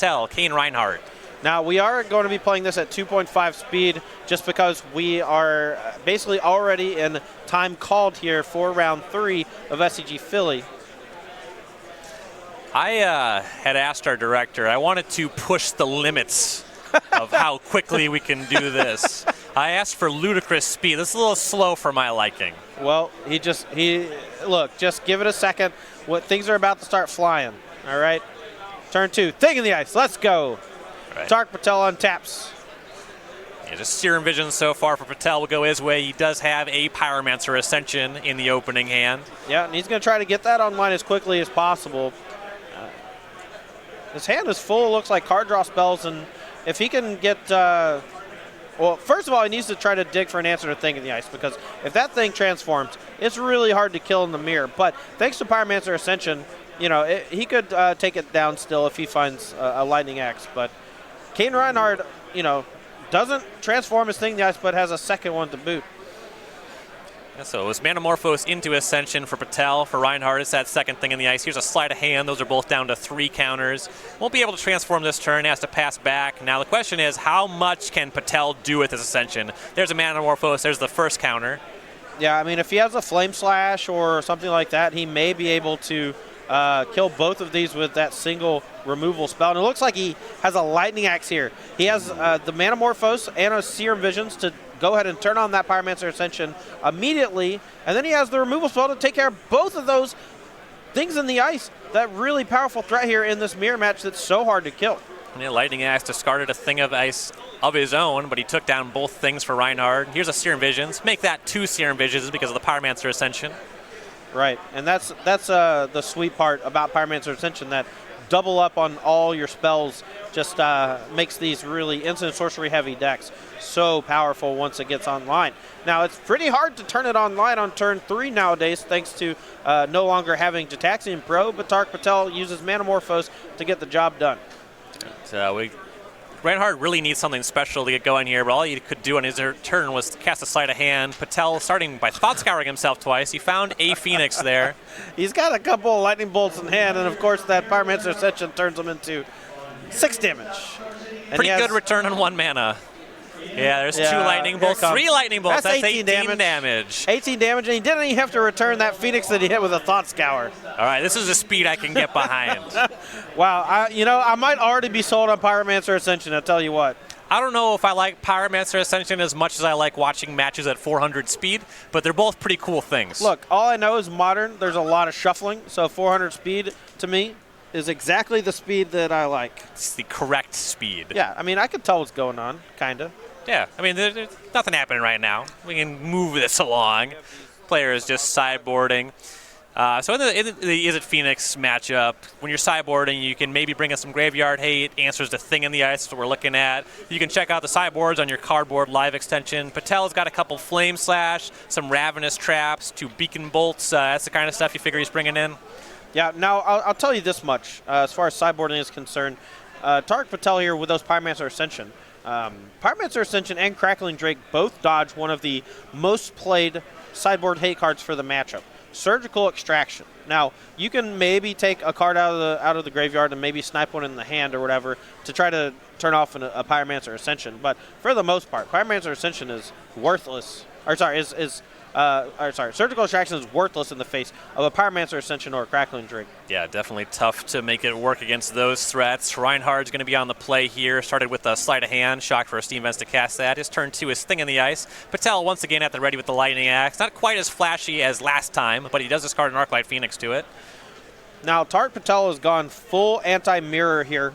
Patel, Cain, Rianhard. Now, we are going to be playing this at 2.5 speed just because we are basically already in time called here for round 3 of SCGPhilly. I had asked our director, I wanted to push the limits of how quickly we can do this. I asked for ludicrous speed. This is a little slow for my liking. Well, look, just give it a second. Things are about to start flying, all right? Turn 2, thing in the ice, let's go. Right. Tariq Patel on taps. Yeah, just Serum Vision so far for Patel will go his way. He does have a Pyromancer Ascension in the opening hand. Yeah, and he's going to try to get that online as quickly as possible. His hand is full, looks like card draw spells, and if he can get, well, first of all, he needs to try to dig for an answer to Thing in the Ice, because if that thing transforms, it's really hard to kill in the mirror. But thanks to Pyromancer Ascension, you know, he could take it down still if he finds a Lightning Axe. But Cain Rianhard, you know, doesn't transform his Thing in the Ice, but has a second one to boot. Yeah, so it was Manamorphose into Ascension for Patel. For Rianhard, it's that second Thing in the Ice. Here's a sleight of hand. Those are both down to 3 counters. Won't be able to transform this turn. Has to pass back. Now the question is, how much can Patel do with his Ascension? There's a Manamorphose. There's the first counter. Yeah, I mean, if he has a Flame Slash or something like that, he may be able to kill both of these with that single removal spell. And it looks like he has a Lightning Axe here. He has the Manamorphose and a Serum Visions to go ahead and turn on that Pyromancer Ascension immediately, and then he has the removal spell to take care of both of those things in the ice. That really powerful threat here in this mirror match that's so hard to kill. Yeah, Lightning Axe discarded a Thing of Ice of his own, but he took down both things for Rianhard. Here's a Serum Visions. Make that 2 Serum Visions because of the Pyromancer Ascension. Right, and that's the sweet part about Pyromancer Ascension, that double up on all your spells just makes these really instant sorcery heavy decks so powerful once it gets online. Now, it's pretty hard to turn it online on turn 3 nowadays thanks to no longer having Jataxian Pro, but Tariq Patel uses Manamorphose to get the job done. Rianhard really needs something special to get going here, but all he could do on his turn was cast a sleight of hand. Patel starting by Thought Scouring himself twice. He found a Phoenix there. He's got a couple of lightning bolts in hand, and of course that Pyromancer Ascension turns him into 6 damage. And pretty good return on 1 mana. Yeah, there's 2 lightning bolts, 3 lightning bolts. That's 18 damage. 18 damage, and he didn't even have to return that Phoenix that he hit with a Thought Scour. All right, this is a speed I can get behind. Wow, I might already be sold on Pyromancer Ascension, I'll tell you what. I don't know if I like Pyromancer Ascension as much as I like watching matches at 400 speed, but they're both pretty cool things. Look, all I know is Modern, there's a lot of shuffling, so 400 speed, to me, is exactly the speed that I like. It's the correct speed. Yeah, I mean, I can tell what's going on, kind of. Yeah, I mean, there's nothing happening right now. We can move this along. Player is just sideboarding. So in the Is It Phoenix matchup, when you're sideboarding, you can maybe bring in some Graveyard Hate, answers to Thing in the Ice, that's what we're looking at. You can check out the sideboards on your cardboard live extension. Patel's got a couple Flame Slash, some Ravenous Traps, 2 Beacon Bolts. That's the kind of stuff you figure he's bringing in. Yeah, now I'll tell you this much, as far as sideboarding is concerned. Tariq Patel here with those Pyromancer Ascension. Pyromancer Ascension and Crackling Drake both dodge one of the most played sideboard hate cards for the matchup, Surgical Extraction. Now, you can maybe take a card out of the graveyard and maybe snipe one in the hand or whatever to try to turn off a Pyromancer Ascension, but for the most part, Pyromancer Ascension is worthless. Surgical Extraction is worthless in the face of a Pyromancer Ascension or a Crackling Drake. Yeah, definitely tough to make it work against those threats. Rianhard's going to be on the play here. Started with a Sleight of Hand, shock for a Steam Vents to cast that. His turn 2 is Thing in the Ice. Patel once again at the ready with the Lightning Axe. Not quite as flashy as last time, but he does discard an Arclight Phoenix to it. Now, Tariq Patel has gone full anti-mirror here,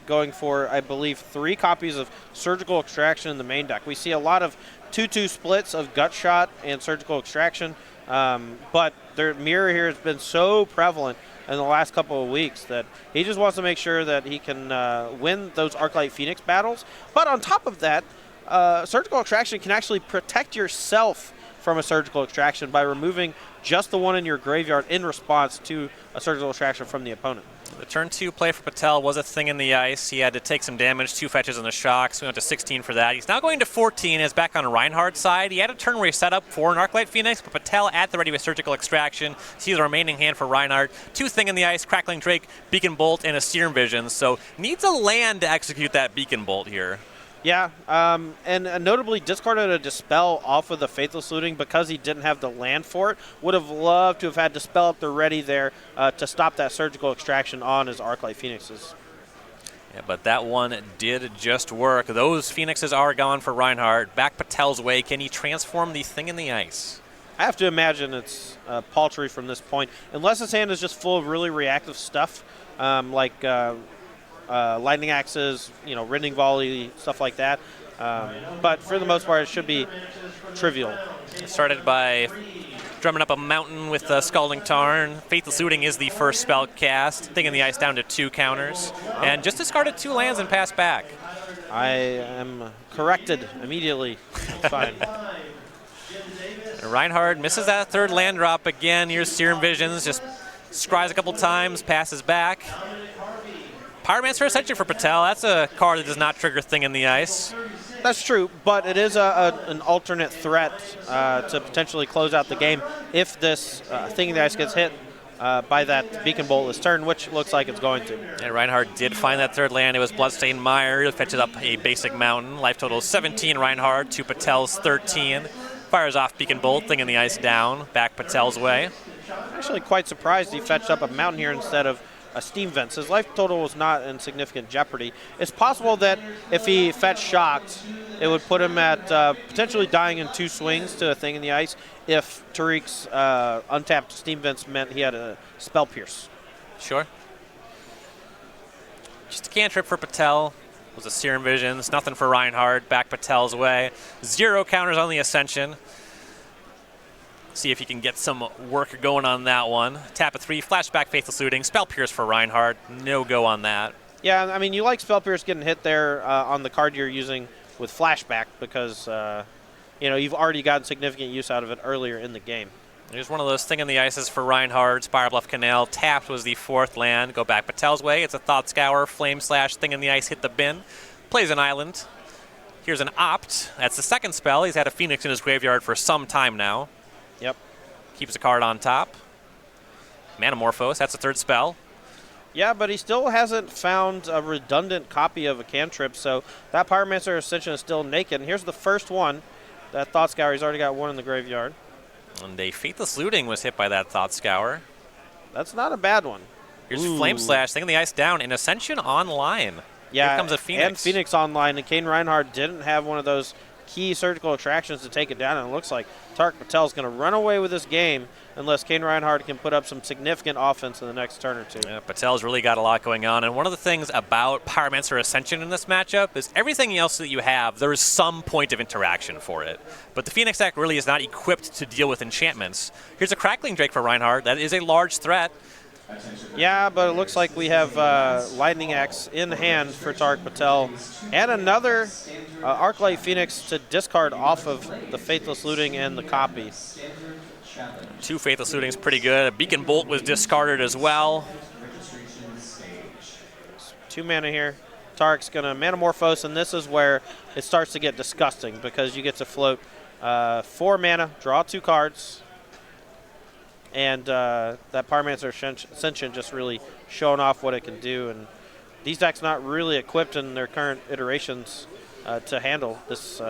going for, I believe, 3 copies of Surgical Extraction in the main deck. We see a lot of 2-2 splits of Gut Shot and Surgical Extraction, but their mirror here has been so prevalent in the last couple of weeks that he just wants to make sure that he can win those Arclight Phoenix battles. But on top of that, Surgical Extraction can actually protect yourself from a Surgical Extraction by removing just the one in your graveyard in response to a Surgical Extraction from the opponent. The turn 2 play for Patel was a thing in the ice. He had to take some damage, 2 fetches on the shock, so we went to 16 for that. He's now going to 14 as back on Rianhard's side. He had a turn where he set up for an Arclight Phoenix, but Patel at the ready with Surgical Extraction. See the remaining hand for Rianhard. 2 thing in the ice, Crackling Drake, Beacon Bolt, and a Serum Vision, so needs a land to execute that Beacon Bolt here. Yeah, and notably discarded a Dispel off of the Faithless Looting because he didn't have the land for it. Would have loved to have had Dispel up there ready there to stop that Surgical Extraction on his Arclight Phoenixes. Yeah, but that one did just work. Those Phoenixes are gone for Rianhard. Back Patel's way. Can he transform the thing in the ice? I have to imagine it's paltry from this point. Unless his hand is just full of really reactive stuff, like lightning axes, rending volley, stuff like that. But for the most part, it should be trivial. Started by drumming up a mountain with Scalding Tarn. Faithless Looting is the first spell cast. Thing in the ice down to 2 counters. And just discarded 2 lands and passed back. I am corrected immediately. It's fine. Rianhard misses that 3rd land drop again. Here's Serum Visions. Just scries a couple times, passes back. Pyromancer Ascension for Patel. That's a card that does not trigger Thing in the Ice. That's true, but it is an alternate threat to potentially close out the game if this Thing in the Ice gets hit by that Beacon Bolt this turn, which looks like it's going to. And Rianhard did find that 3rd land. It was Bloodstained Mire. It fetches up a basic mountain. Life total is 17 Rianhard to Patel's 13. Fires off Beacon Bolt, Thing in the Ice down. Back Patel's way. Actually quite surprised he fetched up a mountain here instead of a Steam Vents. His life total was not in significant jeopardy. It's possible that if he fetched Shocked, it would put him at potentially dying in 2 swings to a Thing in the Ice if Tariq's untapped Steam Vents meant he had a Spell Pierce. Sure. Just a cantrip for Patel. Was a Serum Visions. Nothing for Rianhard. Back Patel's way. 0 counters on the Ascension. See if you can get some work going on that one. Tap a 3, flashback Faithless Looting, Spell Pierce for Rianhard. No go on that. Yeah, I mean, you like Spell Pierce getting hit there on the card you're using with flashback because, you've already gotten significant use out of it earlier in the game. Here's one of those Thing in the Ices for Rianhard. Spire Bluff Canal. Tapped was the 4th land. Go back Patel's way. It's a Thought Scour. Flame Slash. Thing in the Ice. Hit the bin. Plays an island. Here's an Opt. That's the 2nd spell. He's had a Phoenix in his graveyard for some time now. Yep. Keeps a card on top. Manamorphose, that's the 3rd spell. Yeah, but he still hasn't found a redundant copy of a cantrip, so that Pyromancer Ascension is still naked. And here's the first one. That Thought Scour, he's already got 1 in the graveyard. And a Faithless Looting was hit by that Thought Scour. That's not a bad one. Here's Flame Slash, Thing in the Ice down, and Ascension online. Yeah, here comes a Phoenix. And Phoenix online, and Cain Rianhard didn't have one of those key Surgical Extractions to take it down, and it looks like Tariq Patel is going to run away with this game unless Cain Rianhard can put up some significant offense in the next turn or 2. Yeah, Patel's really got a lot going on, and one of the things about Pyromancer Ascension in this matchup is everything else that you have, there is some point of interaction for it. But the Phoenix deck really is not equipped to deal with enchantments. Here's a Crackling Drake for Rianhard. That is a large threat. Yeah, but it looks like we have Lightning Axe in hand for Tariq Patel. And another Arclight Phoenix to discard off of the Faithless Looting and the copy. 2 Faithless Looting's pretty good. A Beacon Bolt was discarded as well. 2 mana here. Tariq's going to Manamorphose, and this is where it starts to get disgusting because you get to float 4 mana, draw 2 cards. And that Pyromancer Ascension just really showing off what it can do. And these decks not really equipped in their current iterations to handle this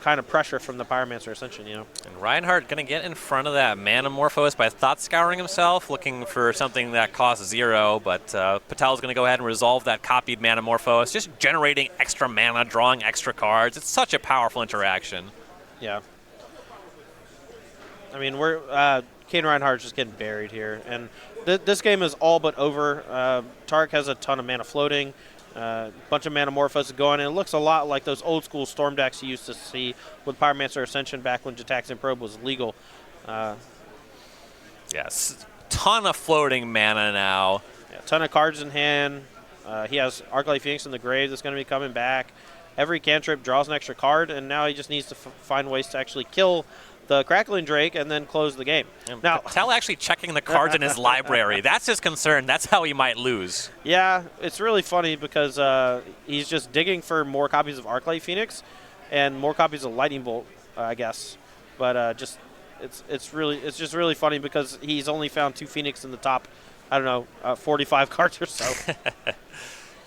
kind of pressure from the Pyromancer Ascension, And Rianhard going to get in front of that Manamorphose by Thought Scouring himself, looking for something that costs 0. But Patel's going to go ahead and resolve that copied Manamorphose, just generating extra mana, drawing extra cards. It's such a powerful interaction. Yeah. I mean, Cain Rianhard's just getting buried here. And this game is all but over. Tariq has a ton of mana floating, a bunch of Manamorphoses going, and it looks a lot like those old school Storm decks you used to see with Pyromancer Ascension back when Jataxian Probe was legal. Yes, ton of floating mana now. Yeah, ton of cards in hand. He has Arclight Phoenix in the grave that's going to be coming back. Every cantrip draws an extra card, and now he just needs to find ways to actually kill the Crackling Drake and then close the game. Now, Patel actually checking the cards in his library. That's his concern. That's how he might lose. yeah, it's really funny because he's just digging for more copies of Arclight Phoenix and more copies of Lightning Bolt, I guess. But it's just really funny because he's only found 2 Phoenix in the top, I don't know, 45 cards or so.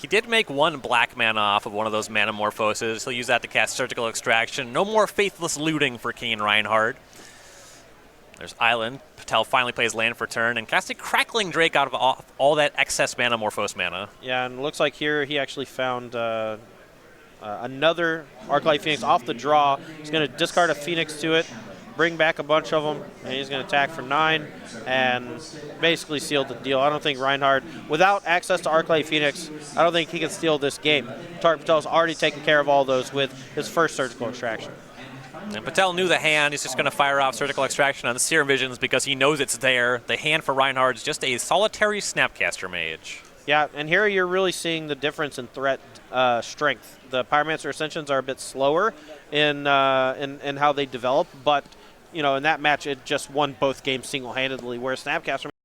He did make 1 black mana off of one of those Manamorphoses. He'll use that to cast Surgical Extraction. No more Faithless Looting for Cain Rianhard. There's Island. Patel finally plays land for turn and casts a Crackling Drake out of all that excess Manamorphose mana. Yeah, and it looks like here he actually found another Arclight Phoenix off the draw. He's going to discard a Phoenix to it, bring back a bunch of them, and he's going to attack for 9 and basically seal the deal. I don't think Rianhard, without access to Arclight Phoenix, I don't think he can steal this game. Tariq Patel's already taken care of all those with his first Surgical Extraction. And Patel knew the hand. He's just going to fire off Surgical Extraction on the Serum Visions because he knows it's there. The hand for Rianhard is just a solitary Snapcaster Mage. Yeah, and here you're really seeing the difference in threat strength. The Pyromancer Ascensions are a bit slower in how they develop, but in that match it just won both games single-handedly, where Snapcaster